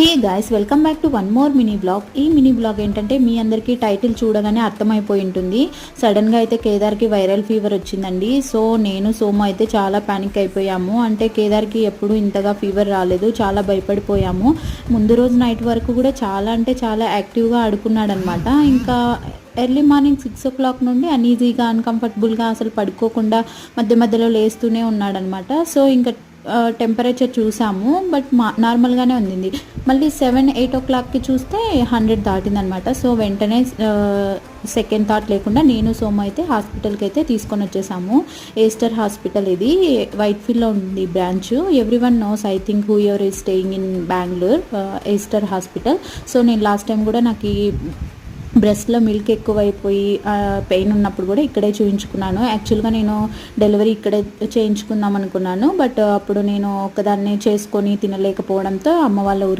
Hey guys, welcome back to one more mini blog. ఈ mini blog ఏంటంటే మీ అందరికీ title చూడగానే అర్థమైపోయి ఉంటుంది. సడన్గా అయితే కేదార్కి వైరల్ ఫీవర్ వచ్చిందండి. సో నేను సోము అయితే చాలా ప్యానిక్ అయిపోయాము. అంటే కేదార్కి ఎప్పుడు ఇంతగా ఫీవర్ రాలేదు, చాలా భయపడిపోయాము. ముందు రోజు నైట్ వరకు కూడా చాలా అంటే చాలా యాక్టివ్గా ఆడుకున్నాడు అనమాట. ఇంకా ఎర్లీ మార్నింగ్ 6 o'clock నుండి అన్ఈజీగా అన్కంఫర్టబుల్గా అసలు పడుకోకుండా మధ్య మధ్యలో లేస్తూనే ఉన్నాడనమాట. సో ఇంకా టెంపరేచర్ చూసాము, బట్ నార్మల్గానే ఉంది. మళ్ళీ 7-8 o'clockకి చూస్తే 100 దాటిందనమాట. సో వెంటనే సెకండ్ థాట్ లేకుండా నేను సోము అయితే హాస్పిటల్కి అయితే తీసుకొని వచ్చేసాము. ఏస్టర్ హాస్పిటల్, ఇది వైట్ఫీల్డ్లో ఉంది branch. Everyone knows I think who your is staying in Bengaluru, Aster hospital. So నేను లాస్ట్ టైం కూడా నాకు ఈ బ్రెస్ట్లో మిల్క్ ఎక్కువైపోయి పెయిన్ ఉన్నప్పుడు కూడా ఇక్కడే చూయించుకున్నాను. యాక్చువల్గా నేను డెలివరీ ఇక్కడే చేయించుకుందాం అనుకున్నాను, బట్ అప్పుడు నేను ఒకదాన్ని చేసుకొని తినలేకపోవడంతో అమ్మ వాళ్ళ ఊరికి